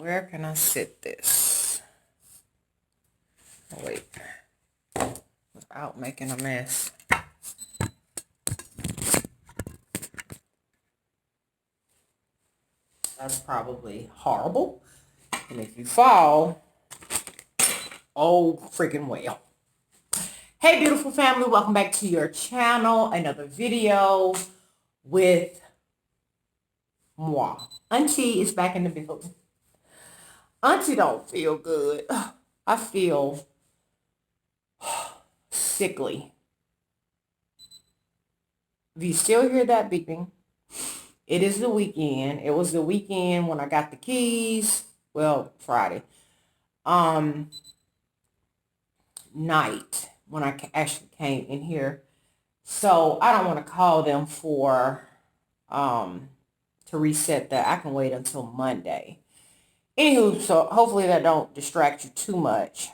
where can I sit this? Oh, wait. Without making a mess. That's probably horrible. And if you fall, oh freaking well. Hey, beautiful family. Welcome back to your channel. Another video with moi. Auntie is back in the building. Auntie don't feel good. I feel sickly. If you still hear that beeping, it is the weekend. It was the weekend when I got the keys. Well, Friday. Night when I actually came in here. So I don't want to call them for to reset that. I can wait until Monday. Anywho, so hopefully that don't distract you too much.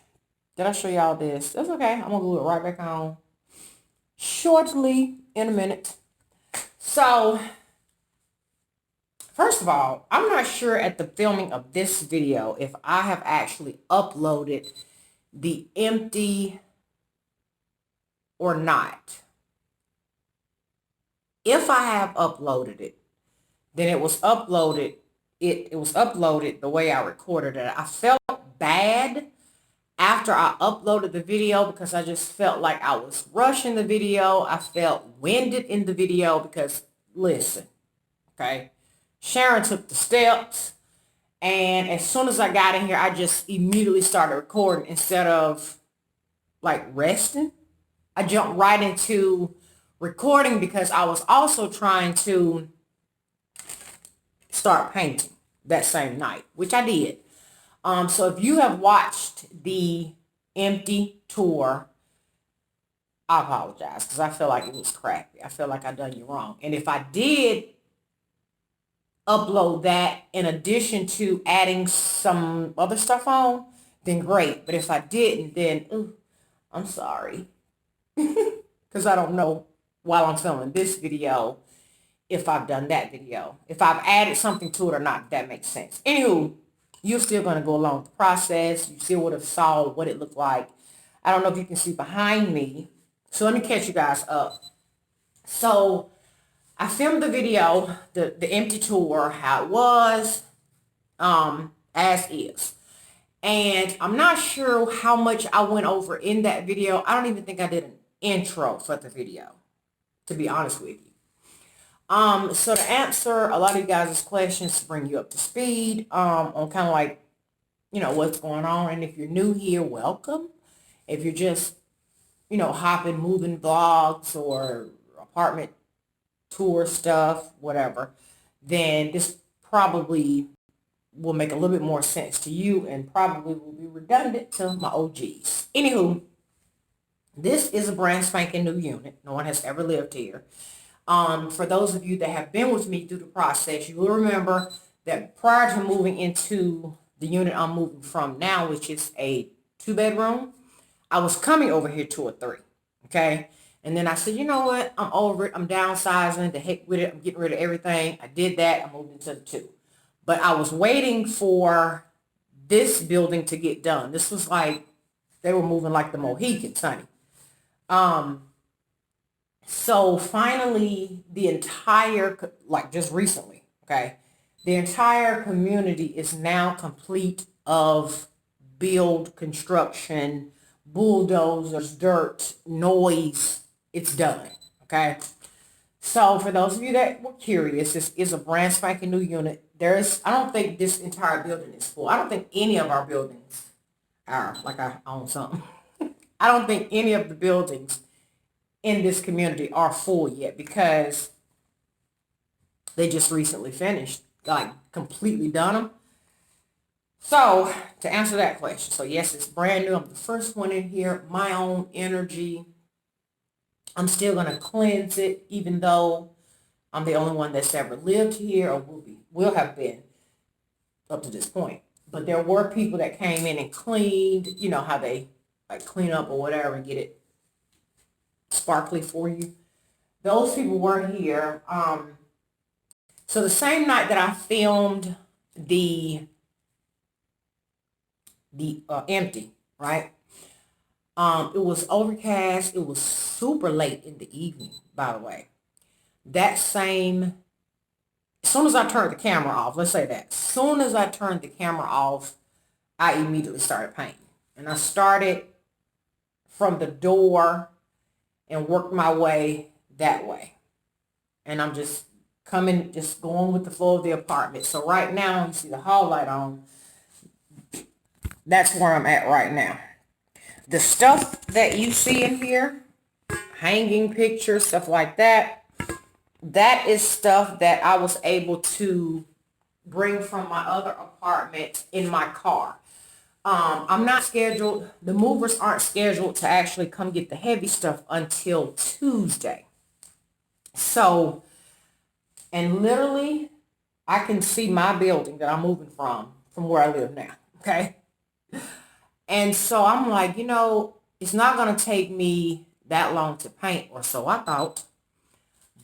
Did I show y'all this? That's okay. I'm gonna glue it right back on shortly in a minute. So first of all, I'm not sure at the filming of this video if I have actually uploaded the empty or not. If I have uploaded it, then it was uploaded. It was uploaded the way I recorded it. I felt bad after I uploaded the video because I just felt like I was rushing the video. I felt winded in the video because, listen, okay, Sharon took the steps, and as soon as I got in here, I just immediately started recording instead of like resting. I jumped right into recording because I was also trying to start painting that same night, which I did. So if you have watched the empty tour, I apologize because I feel like it was crappy. I feel like I done you wrong. And if I did upload that in addition to adding some other stuff on, then great. But if I didn't, then I'm sorry. Because I don't know while I'm filming this video if I've done that video, if I've added something to it or not, if that makes sense. Anywho, you're still going to go along with the process. You still would have saw what it looked like. I don't know if you can see behind me. So let me catch you guys up. So I filmed the video, the empty tour, how it was, as is. And I'm not sure how much I went over in that video. I don't even think I did an intro for the video, to be honest with you. So to answer a lot of you guys' questions, to bring you up to speed, on kind of like, what's going on. And if you're new here, welcome. If you're just, hopping, moving vlogs or apartment tour stuff, whatever, then this probably will make a little bit more sense to you and probably will be redundant to my OGs. Anywho, this is a brand spanking new unit. No one has ever lived here. For those of you that have been with me through the process, you will remember that prior to moving into the unit I'm moving from now, which is a 2-bedroom, I was coming over here to a 3, okay? And then I said, you know what? I'm over it. I'm downsizing. The heck with it. I'm getting rid of everything. I did that. I moved into the 2. But I was waiting for this building to get done. This was like, they were moving like the Mohicans, honey. So finally, the entire, like just recently, okay, the entire community is now complete of build, construction, bulldozers, dirt, noise. It's done, okay? So for those of you that were curious, this is a brand spanking new unit. I don't think this entire building is full. I don't think any of our buildings are, like I own something. I don't think any of the buildings in this community are full yet because they just recently finished, like completely done them. So to answer that question, so yes, it's brand new. I'm the first one in here. My own energy. I'm still going to cleanse it, even though I'm the only one that's ever lived here or will have been up to this point. But there were people that came in and cleaned, how they like clean up or whatever and get it sparkly for you. Those people were here. So the same night that I filmed the the empty, right? It was overcast. It was super late in the evening, by the way. That same, as soon as I turned the camera off, let's say that, as soon as I turned the camera off, I immediately started painting. And I started from the door and worked my way that way. And I'm just just going with the flow of the apartment. So right now, you see the hall light on. That's where I'm at right now. The stuff that you see in here, hanging pictures, stuff like that, that is stuff that I was able to bring from my other apartment in my car. I'm not scheduled, the movers aren't scheduled to actually come get the heavy stuff until Tuesday. So, and literally, I can see my building that I'm moving from where I live now. Okay. And so I'm like, it's not going to take me that long to paint, or so I thought,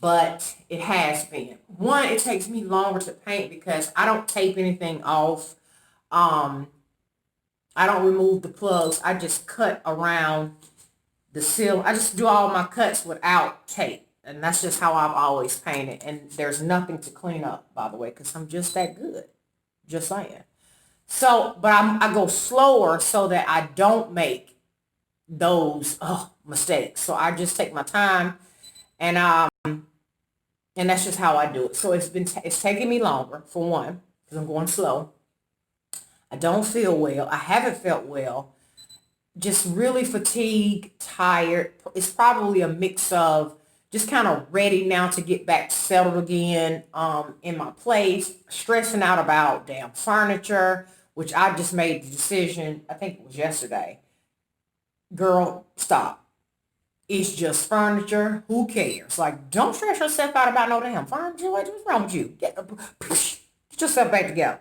but it has been. One, it takes me longer to paint because I don't tape anything off. I don't remove the plugs. I just cut around the seal. I just do all my cuts without tape. And that's just how I've always painted. And there's nothing to clean up, by the way, because I'm just that good. Just saying. So, but I go slower so that I don't make those mistakes. So I just take my time, and that's just how I do it. So it's taking me longer, for one, because I'm going slow. I don't feel well. I haven't felt well. Just really fatigued, tired. It's probably a mix of just kind of ready now to get back settled again in my place, stressing out about damn furniture, which I just made the decision, I think it was yesterday. Girl, stop. It's just furniture. Who cares? Like, don't stress yourself out about no damn furniture. What's wrong with you? Get yourself back together.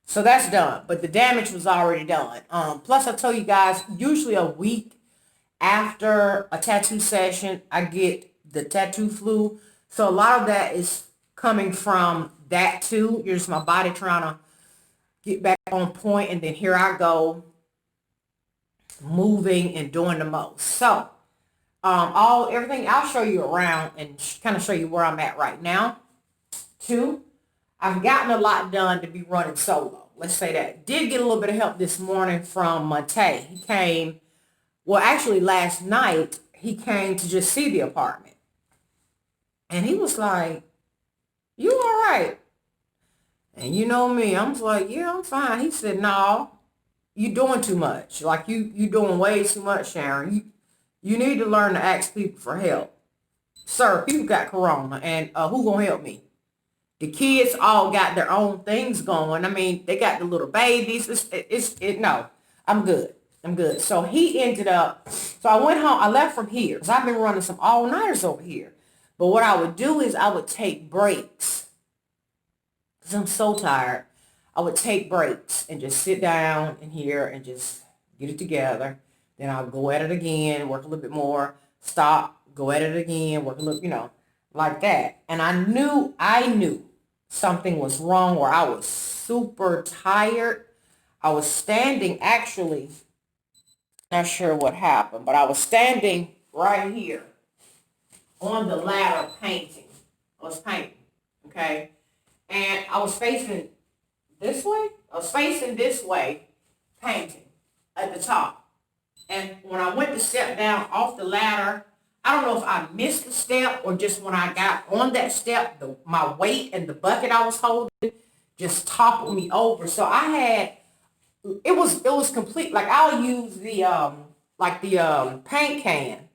So that's done. But the damage was already done. Plus, I told you guys, usually a week after a tattoo session, I get the tattoo flu. So a lot of that is coming from that too. You're just my body trying to get back on point, and then here I go moving and doing the most. So everything I'll show you around and kind of show you where I'm at right now. Two, I've gotten a lot done to be running solo. Let's say that. Did get a little bit of help this morning from Monte. He came, well, actually last night, he came to just see the apartment. And he was like, "You all right?" And you know me, I was like, "Yeah, I'm fine." He said, "No, you doing too much. Like you doing way too much, Sharon. You need to learn to ask people for help. Sir, people got corona, and who gonna help me? The kids all got their own things going. I mean, they got the little babies. No, I'm good. I'm good." So he ended up, so I went home. I left from here because I've been running some all-nighters over here. But what I would do is I would take breaks because I'm so tired. I would take breaks and just sit down in here and just get it together. Then I'll go at it again, work a little bit more, stop, go at it again, work a little, like that. And I knew something was wrong, where I was super tired. I was standing, actually, not sure what happened, but I was standing right here on the ladder painting. I was painting, okay? And I was facing this way. I was facing this way, painting at the top. And when I went to step down off the ladder, I don't know if I missed the step or just when I got on that step, my weight and the bucket I was holding just toppled me over. So it was complete. Like, I'll use the paint can.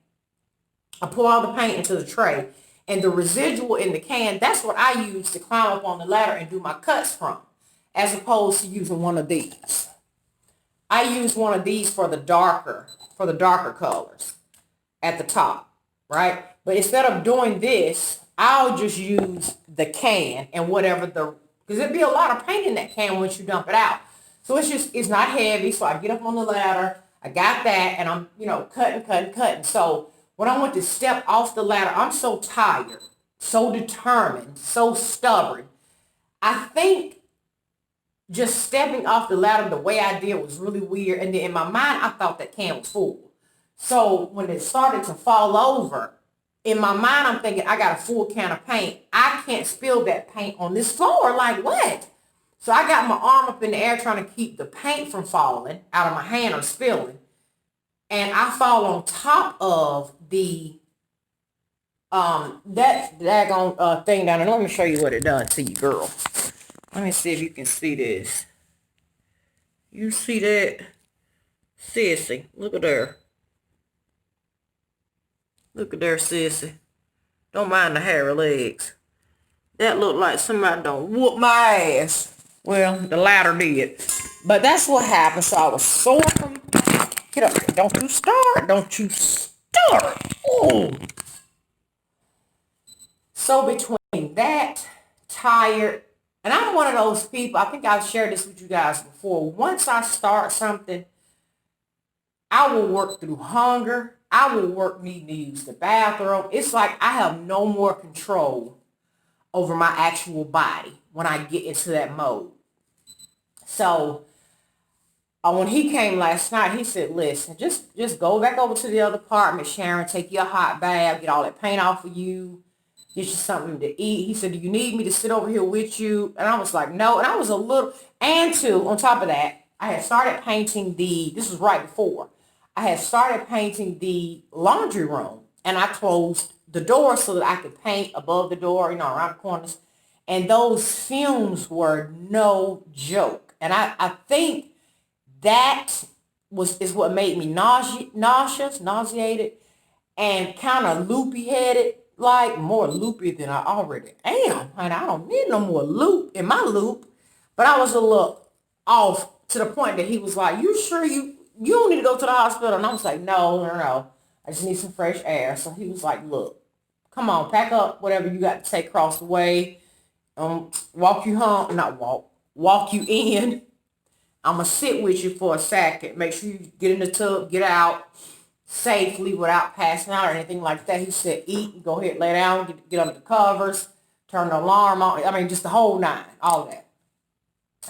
I pour all the paint into the tray, and the residual in the can, that's what I use to climb up on the ladder and do my cuts from, as opposed to using one of these. I use one of these for the darker colors at the top, right? But instead of doing this, I'll just use the can and because it'd be a lot of paint in that can once you dump it out. So it's not heavy. So I get up on the ladder, I got that, and I'm, cutting. So when I went to step off the ladder, I'm so tired, so determined, so stubborn. I think just stepping off the ladder the way I did was really weird. And then in my mind, I thought that can was full. So when it started to fall over, in my mind, I'm thinking, I got a full can of paint. I can't spill that paint on this floor. Like, what? So I got my arm up in the air trying to keep the paint from falling out of my hand or spilling. And I fall on top of the that daggone thing down there. Let me show you what it done to you, girl. Let me see if you can see this. You see that? Sissy, look at there. Look at there, sissy. Don't mind the hairy legs. That looked like somebody done whoop my ass. Well, the ladder did. But that's what happened. So I was sore from... Get up there. Don't you start. Don't you start. Oh. So between that, tired, and I'm one of those people, I think I've shared this with you guys before. Once I start something, I will work through hunger. I will work needing to use the bathroom. It's like I have no more control over my actual body when I get into that mode. So when he came last night, he said, listen, just go back over to the other apartment, Sharon, take you a hot bath, get all that paint off of you, get you something to eat. He said, do you need me to sit over here with you? And I was like, no. And I was a little, and two, on top of that, I had started painting this was right before, I had started painting the laundry room. And I closed the door so that I could paint above the door, around the corners. And those fumes were no joke. And I think that is what made me nauseated, and kind of loopy-headed, like more loopy than I already am. And I don't need no more loop in my loop. But I was a little off to the point that he was like, you sure you don't need to go to the hospital? And I was like, no. I just need some fresh air. So he was like, look, come on, pack up whatever you got to take across the way. Walk you home, walk you in. I'm going to sit with you for a second. Make sure you get in the tub, get out safely without passing out or anything like that. He said, eat, go ahead, lay down, get under the covers, turn the alarm on. I mean, just the whole nine, all that.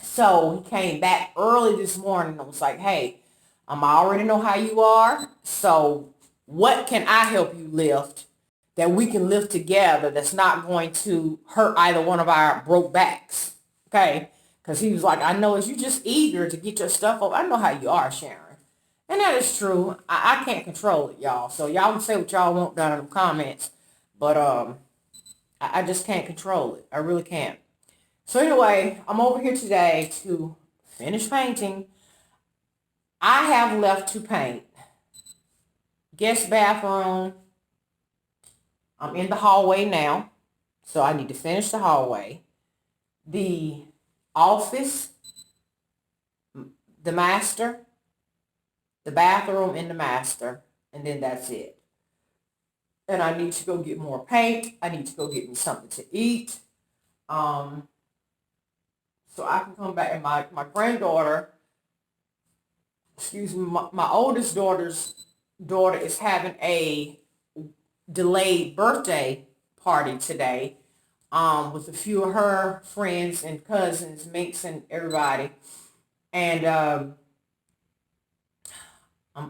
So he came back early this morning and was like, hey, I already know how you are. So what can I help you lift that we can lift together that's not going to hurt either one of our broke backs? Okay? Because he was like, I know if you're just eager to get your stuff up, I know how you are, Sharon. And that is true. I can't control it, y'all. So y'all can say what y'all want down in the comments. But I just can't control it. I really can't. So anyway, I'm over here today to finish painting. I have left to paint guest bathroom. I'm in the hallway now. So I need to finish the hallway. The office, the master, the bathroom and the master, and then that's it. And I need to go get more paint. I need to go get me something to eat. So I can come back, and my granddaughter, my oldest daughter's daughter is having a delayed birthday party today. With a few of her friends and cousins, Minx and everybody. And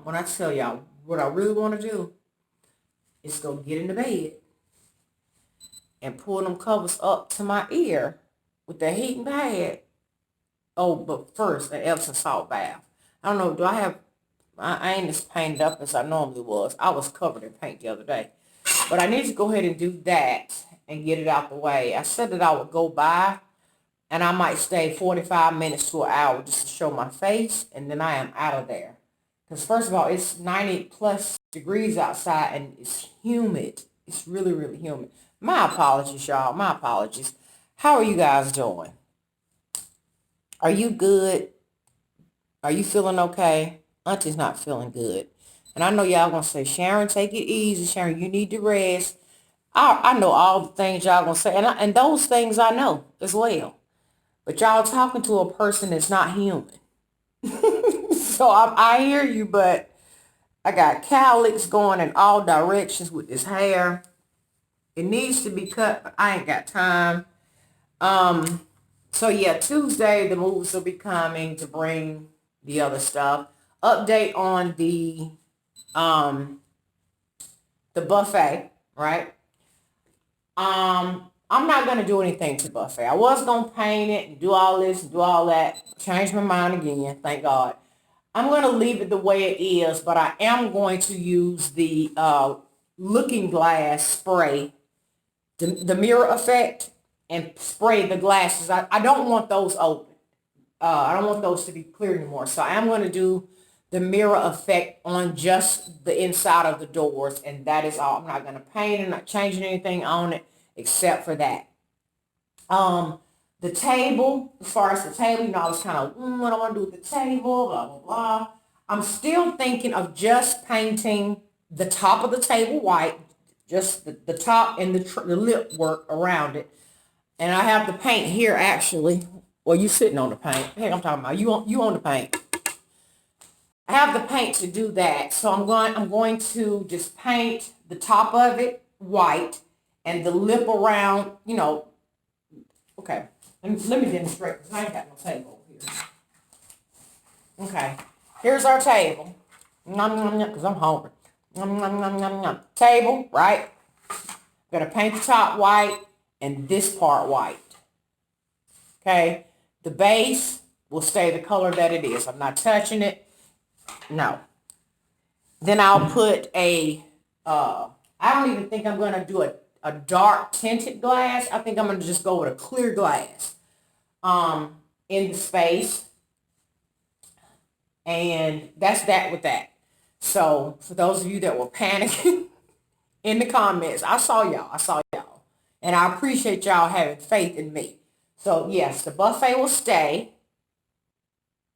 when I tell y'all what I really want to do is go get in the bed and pull them covers up to my ear with the heating pad. Oh, but first, an Epsom salt bath. I don't know, I ain't as painted up as I normally was. I was covered in paint the other day. But I need to go ahead and do that and get it out the way. I said that I would go by and I might stay 45 minutes to an hour just to show my face, and then I am out of there. Because first of all, it's 90 plus degrees outside and it's humid. It's really, really humid. My apologies, y'all. My apologies. How are you guys doing? Are you good? Are you feeling okay? Auntie's not feeling good. And I know y'all going to say, Sharon, take it easy. Sharon, you need to rest. I know all the things y'all going to say. And those things I know as well. But y'all talking to a person that's not human. So I hear you, but I got cowlicks going in all directions with this hair. It needs to be cut, but I ain't got time. So yeah, Tuesday the movers will be coming to bring the other stuff. Update on um the buffet, right? I'm not gonna do anything to the buffet. I was gonna paint it and do all this and do all that. Changed my mind again, thank God. I'm gonna leave it the way it is, but I am going to use the looking glass spray, the mirror effect, and spray the glasses. I don't want those open. I don't want those to be clear anymore. So I am going to do the mirror effect on just the inside of the doors, and that is all. I'm not going to paint it, not changing anything on it except for that. Um, the table, as far as the table, I was kind of, what I want to do with the table, blah, blah, blah. I'm still thinking of just painting the top of the table white, just the top and the lip work around it. And I have the paint here actually. Well, you sitting on the paint. Heck, I'm talking about you on the paint. I have the paint to do that. So I'm going to just paint the top of it white and the lip around, okay. Let me demonstrate because I ain't got no table over here. Okay. Here's our table. Because I'm hungry. Table, right? Gonna paint the top white and this part white. Okay. The base will stay the color that it is. I'm not touching it. No. Then I'll put I don't even think I'm gonna do a dark tinted glass. I think I'm gonna just go with a clear glass in the space. And that's that with that. So for those of you that were panicking in the comments, I saw y'all. And I appreciate y'all having faith in me. So yes, the buffet will stay.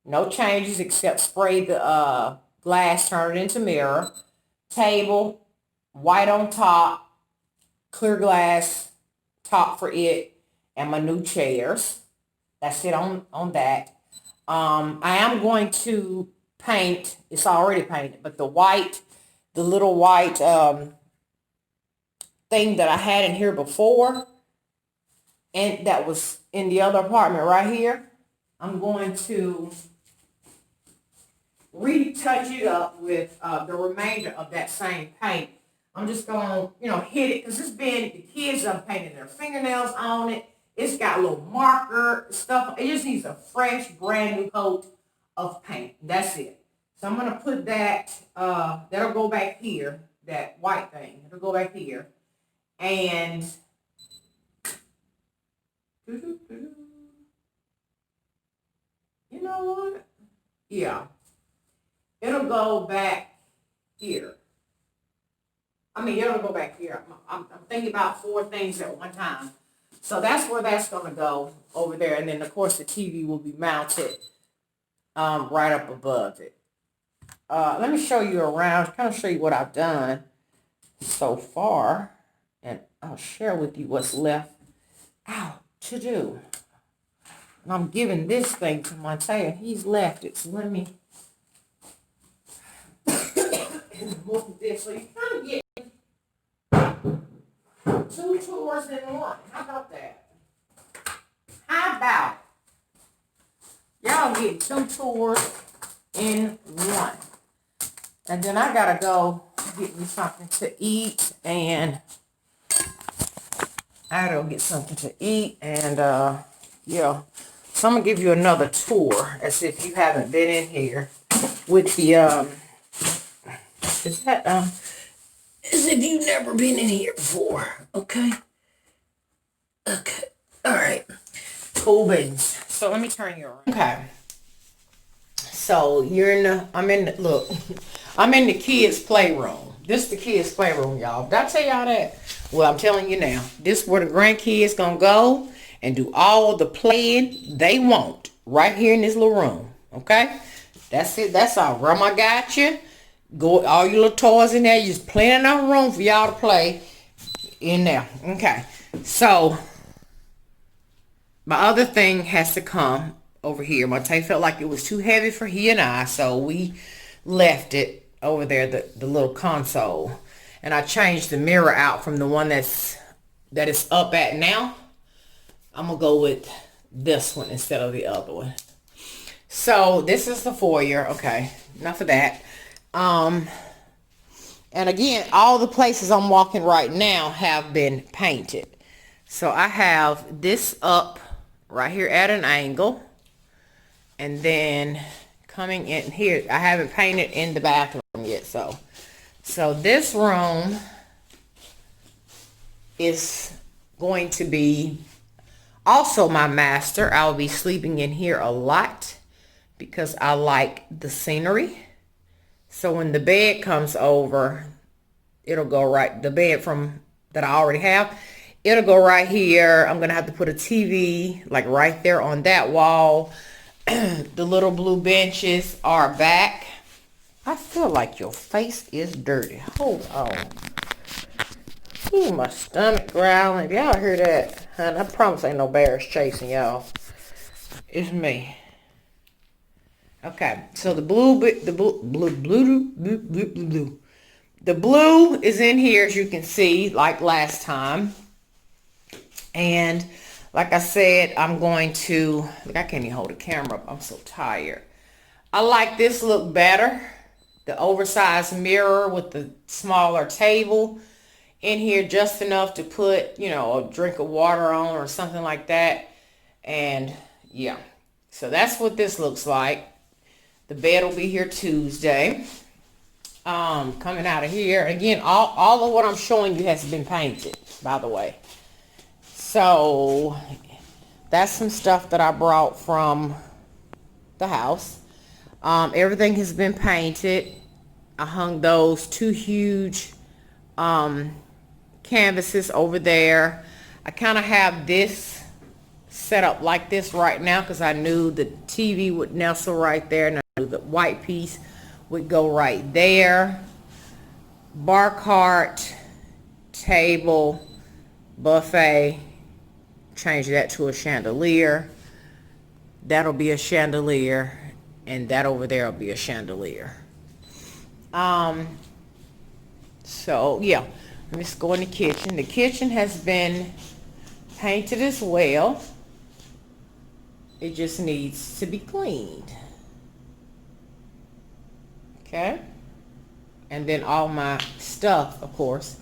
No changes except spray the glass, turn it into mirror. Table, white on top, clear glass top for it, and my new chairs. That's it on that. I am going to paint, it's already painted, but the little white thing that I had in here before, and that was in the other apartment right here, I'm going to retouch it up with the remainder of that same paint. I'm just going to, hit it, because the kids have painted their fingernails on it. It's got a little marker stuff. It just needs a fresh, brand new coat of paint. That's it. So I'm going to put that, that'll go back here, that white thing. It'll go back here. And you know what? Yeah. It'll go back here. It'll go back here. I'm thinking about 4 things at one time. So that's where that's going to go over there. And then, of course, the TV will be mounted right up above it. Let me show you around, kind of show you what I've done so far. And I'll share with you what's left out to do. And I'm giving this thing to Monte, and he's left it. So let me move this. So you kind of get 2 tours in one. How about that? How about y'all get 2 tours in one? And then I gotta go get me something to eat, and I gotta go get something to eat, and yeah. So I'm gonna give you another tour as if you haven't been in here with the as if you've never been in here before. Okay. All right. Cool beans. So let me turn you around. Okay. So I'm in the kids' playroom. This is the kids' playroom, y'all. Did I tell y'all that? Well, I'm telling you now. This is where the grandkids gonna go and do all the playing they want right here in this little room. Okay? That's it. That's all. Grandma got you. Go all your little toys in there. You just playing enough room for y'all to play in there. Okay. So my other thing has to come over here. Monte felt like it was too heavy for he and I, so we left it over there, the little console. And I changed the mirror out from the one that is up at now. I'm gonna go with this one instead of the other one. So this is the foyer. Okay, enough of that. And again, all the places I'm walking right now have been painted. So I have this up right here at an angle. And then coming in here, I haven't painted in the bathroom yet. So this room is going to be also my master. I'll be sleeping in here a lot because I like the scenery. So when the bed comes over, it'll go right, the bed that I already have, it'll go right here. I'm going to have to put a TV like right there on that wall. The little blue benches are back. I feel like your face is dirty. Hold on. Ooh, my stomach growling. If y'all hear that, honey, I promise ain't no bears chasing y'all. It's me. Okay, so the blue is in here, as you can see, like last time. And like I said, I'm going to, look, I can't even hold the camera up. I'm so tired. I like this look better. The oversized mirror with the smaller table in here, just enough to put, you know, a drink of water on or something like that. And yeah, so that's what this looks like. The bed will be here Tuesday. Coming out of here. Again, all of what I'm showing you has been painted, by the way. So that's some stuff that I brought from the house. Everything has been painted. I hung those two huge canvases over there. I kind of have this set up like this right now because I knew the TV would nestle right there, and I knew the white piece would go right there. Bar cart, table, buffet. Change that to a chandelier. That'll be a chandelier, and that over there will be a chandelier. So yeah, let me just go in the kitchen. The kitchen has been painted as well. It just needs to be cleaned. Okay. And then all my stuff, of course,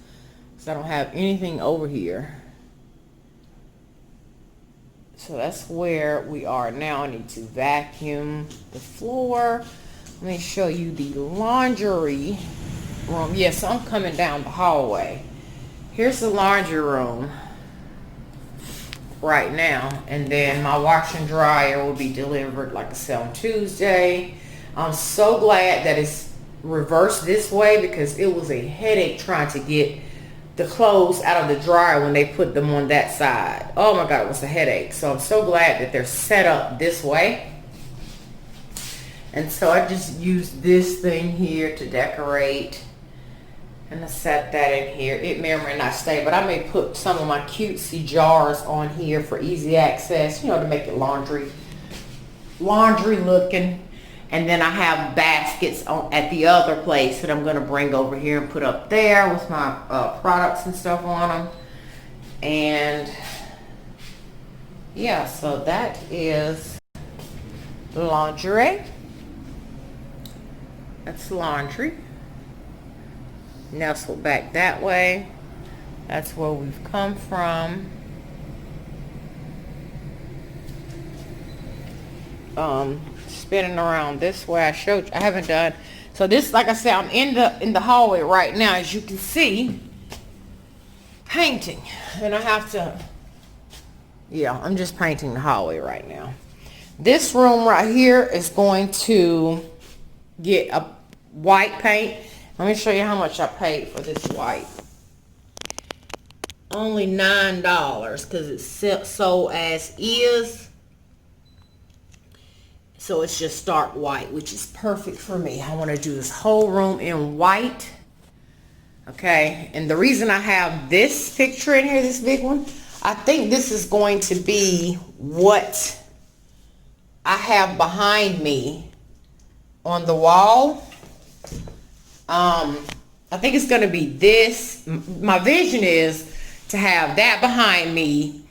because I don't have anything over here. So that's where we are now. I need to vacuum the floor. Let me show you the laundry room. Yes, I'm coming down the hallway. Here's the laundry room right now. And then my washer and dryer will be delivered, like I said, on Tuesday. I'm so glad that it's reversed this way because it was a headache trying to get the clothes out of the dryer when they put them on that side. Oh my God, it was a headache. So I'm so glad that they're set up this way. And so I just used this thing here to decorate. And I set that in here. It may or may not stay, but I may put some of my cutesy jars on here for easy access, you know, to make it laundry looking. And then I have baskets at the other place that I'm going to bring over here and put up there with my products and stuff on them. And yeah, so that is lingerie. That's laundry. Nestled back that way. That's where we've come from. Spinning around this way. I showed you, I haven't done, so this, like I said, I'm in the hallway right now, as you can see, painting. And I have to, yeah, I'm just painting the hallway right now. This room right here is going to get a white paint. Let me show you how much I paid for this white. Only $9 because it's sold as is. So it's just stark white, which is perfect for me. I want to do this whole room in white. Okay, and the reason I have this picture in here, this big one, I think this is going to be what I have behind me on the wall. I think it's going to be this. My vision is to have that behind me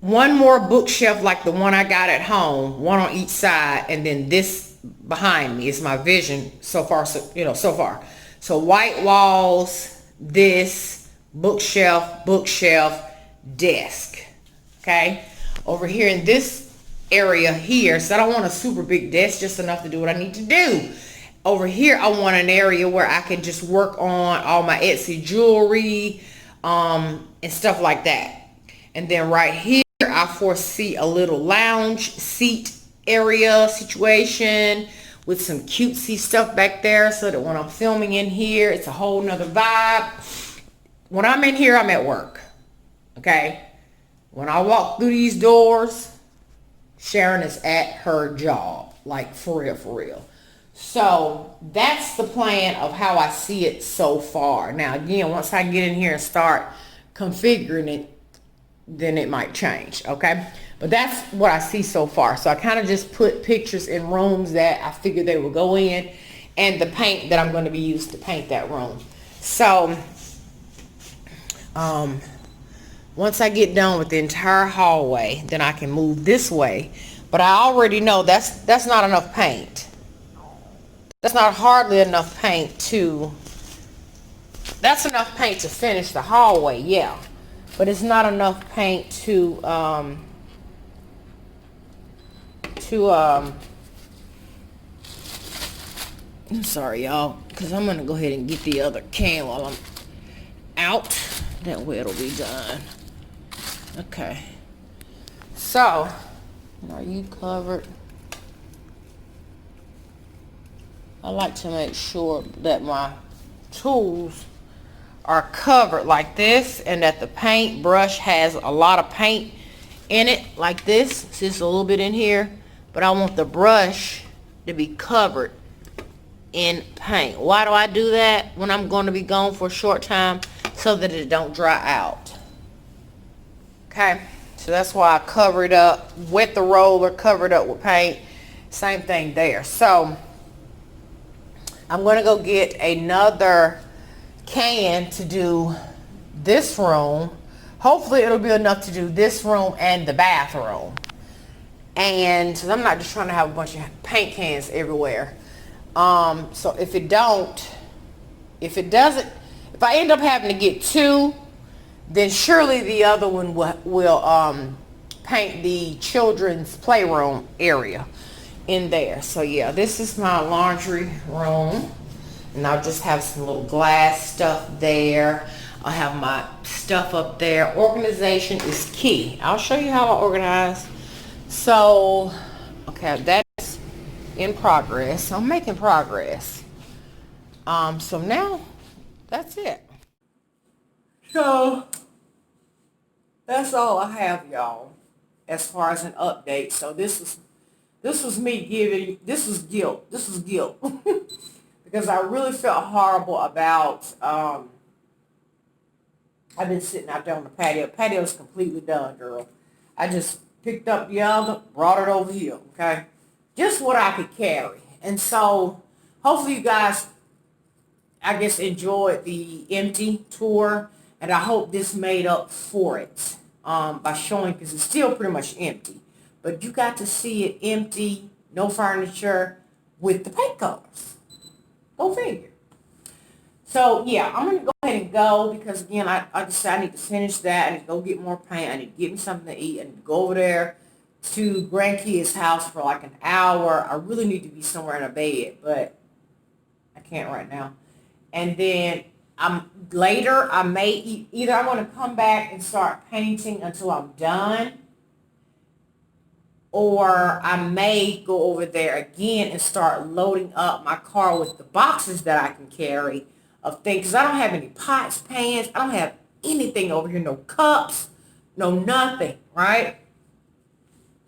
one more bookshelf like the one I got at home, one on each side, and then this behind me is my vision so far. So so far, so white walls, this bookshelf, desk. Okay, over here in this area here, so I don't want a super big desk, just enough to do what I need to do. Over here, I want an area where I can just work on all my Etsy jewelry, and stuff like that. And then right here, I foresee a little lounge seat area situation with some cutesy stuff back there, so that when I'm filming in here, it's a whole nother vibe. When I'm in here, I'm at work. Okay? When I walk through these doors, Sharon is at her job. Like, for real, for real. So that's the plan of how I see it so far. Now, again, once I get in here and start configuring it, then it might change, okay? But that's what I see so far. So I kind of just put pictures in rooms that I figured they would go in, and the paint that I'm going to be used to paint that room. So once I get done with the entire hallway, then I can move this way. But I already know that's not enough paint. That's not hardly enough paint to, that's enough paint to finish the hallway, yeah. But it's not enough paint to, I'm sorry, y'all, because I'm going to go ahead and get the other can while I'm out. That way it'll be done. Okay. So, are you covered? I like to make sure that my tools are covered like this, and that the paint brush has a lot of paint in it like this. It's just a little bit in here, but I want the brush to be covered in paint. Why do I do that when I'm going to be gone for a short time? So that it don't dry out. Okay, so that's why I cover it up, wet the roller, cover it up with paint. Same thing there. So I'm going to go get another can to do this room. Hopefully it'll be enough to do this room and the bathroom. And I'm not just trying to have a bunch of paint cans everywhere. So if it doesn't, if I end up having to get two, then surely the other one will paint the children's playroom area in there. So yeah, this is my laundry room, and I'll just have some little glass stuff there. I'll have my stuff up there. Organization is key. I'll show you how I organize. So, okay, that's in progress. I'm making progress. So now, that's it. So, that's all I have, y'all, as far as an update. So this was me giving, this was guilt. Because I really felt horrible about, I've been sitting out there on the patio. Patio is completely done, girl. I just picked up the other, brought it over here, okay? Just what I could carry. And so, hopefully you guys, I guess, enjoyed the empty tour. And I hope this made up for it by showing, because it's still pretty much empty. But you got to see it empty, no furniture, with the paint colors. Go figure. So, yeah, I'm going to go ahead and go because, again, I decided I need to finish that. I need to go get more paint. I need to get me something to eat. I need to go over there to grandkids' house for like an hour. I really need to be somewhere in a bed, but I can't right now. And then later, I may either I'm going to come back and start painting until I'm done, or I may go over there again and start loading up my car with the boxes that I can carry of things. Because I don't have any pots, pans. I don't have anything over here. No cups. No nothing. Right?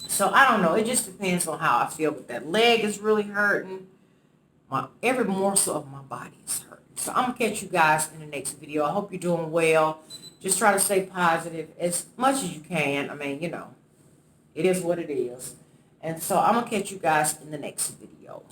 So I don't know. It just depends on how I feel. But that leg is really hurting. Every morsel of my body is hurting. So I'm going to catch you guys in the next video. I hope you're doing well. Just try to stay positive as much as you can. I mean, you know, it is what it is. And so I'm going to catch you guys in the next video.